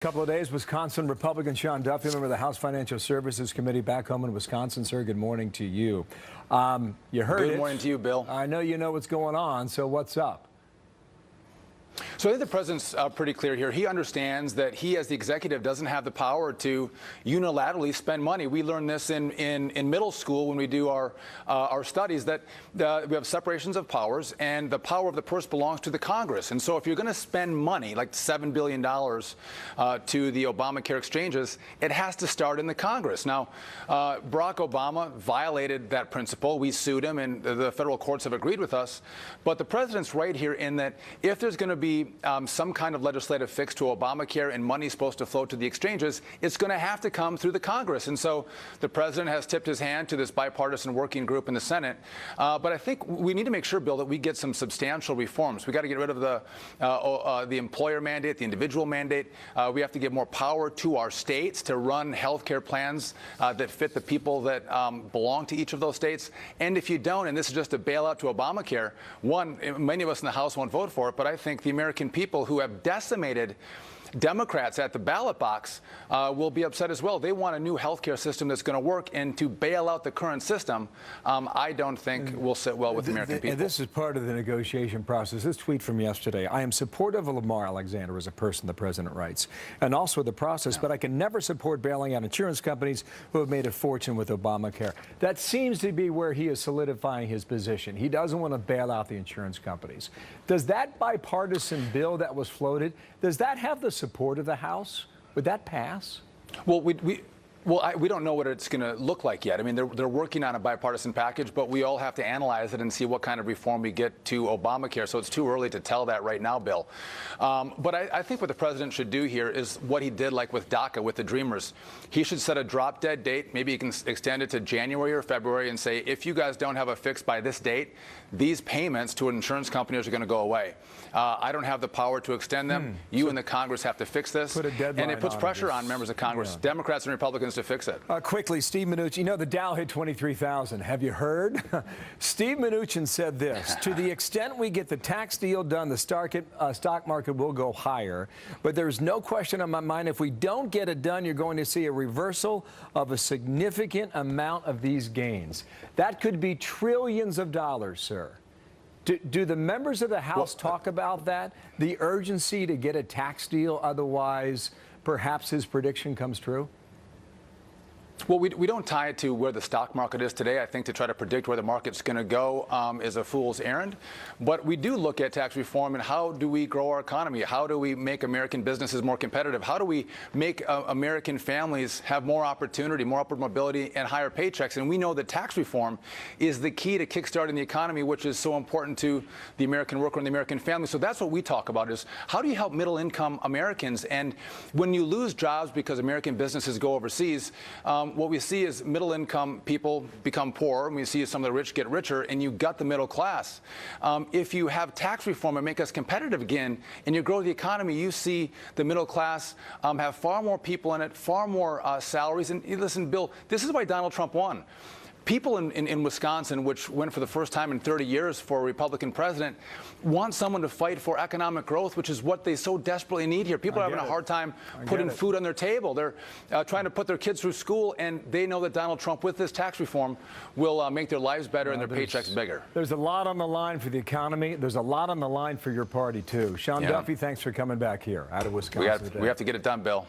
Couple of days, Wisconsin Republican Sean Duffy, member of the House Financial Services Committee back home in Wisconsin. Sir, good morning to you. You heard it. Good morning to you, Bill. I know you know what's going on, so what's up? So I think the president's pretty clear here. He understands that he, as the executive, doesn't have the power to unilaterally spend money. We learned this in middle school when we do our studies, that we have separations of powers, and the power of the purse belongs to the Congress. And so if you're going to spend money, like $7 billion to the Obamacare exchanges, it has to start in the Congress. Now, Barack Obama violated that principle. We sued him, and the federal courts have agreed with us. But the president's right here in that if there's going to be some kind of legislative fix to Obamacare and money supposed to flow to the exchanges, it's going to have to come through the Congress. And so the president has tipped his hand to this bipartisan working group in the Senate. But I think we need to make sure, Bill, that we get some substantial reforms. We got to get rid of the employer mandate, the individual mandate. We have to give more power to our states to run health care plans that fit the people that belong to each of those states. And if you don't, and this is just a bailout to Obamacare, one, many of us in the House won't vote for it, but I think the American people who have decimated Democrats at the ballot box will be upset as well. They want a new health care system that's going to work, and to bail out the current system, I don't think will sit well with the American people. And this is part of the negotiation process. This tweet from yesterday: I am supportive of Lamar Alexander as a person, the president writes, and also the process, but I can never support bailing out insurance companies who have made a fortune with Obamacare. That seems to be where he is solidifying his position. He doesn't want to bail out the insurance companies. Does that bipartisan bill that was floated, does that have the support of the House? Would that pass? Well, we don't know what it's going to look like yet. I mean, they're working on a bipartisan package, but we all have to analyze it and see what kind of reform we get to Obamacare. So it's too early to tell that right now, Bill. But I think what the president should do here is what he did, like with DACA, with the Dreamers. He should set a drop-dead date. Maybe he can extend it to January or February and say, if you guys don't have a fix by this date, these payments to insurance companies are going to go away. I don't have the power to extend them. You and the Congress have to fix this. Put a deadline and it puts pressure on members of Congress, Democrats and Republicans, to fix it. Quickly, Steve Mnuchin, you know the Dow hit 23,000. Have you heard? Steve Mnuchin said this: to the extent we get the tax deal done, the stock market will go higher. But there's no question on my mind, if we don't get it done, you're going to see a reversal of a significant amount of these gains. That could be trillions of dollars, sir. Do the members of the House talk about that? The urgency to get a tax deal, otherwise perhaps his prediction comes true? Well, we don't tie it to where the stock market is today. I think to try to predict where the market's going to go is a fool's errand. But we do look at tax reform and how do we grow our economy? How do we make American businesses more competitive? How do we make American families have more opportunity, more upward mobility, and higher paychecks? And we know that tax reform is the key to kickstarting the economy, which is so important to the American worker and the American family. So that's what we talk about, is how do you help middle-income Americans? And when you lose jobs because American businesses go overseas, what we see is middle-income people become poorer, and we see some of the rich get richer, and you gut the middle class. If you have tax reform and make us competitive again, and you grow the economy, you see the middle class have far more people in it, far more salaries. And listen, Bill, this is why Donald Trump won. People in Wisconsin, which went for the first time in 30 years for a Republican president, want someone to fight for economic growth, which is what they so desperately need here. People are having a hard time putting food on their table. They're trying to put their kids through school, and they know that Donald Trump, with this tax reform, will make their lives better and their paychecks bigger. There's a lot on the line for the economy. There's a lot on the line for your party, too. Sean Duffy, thanks for coming back here out of Wisconsin. We have to get it done, Bill.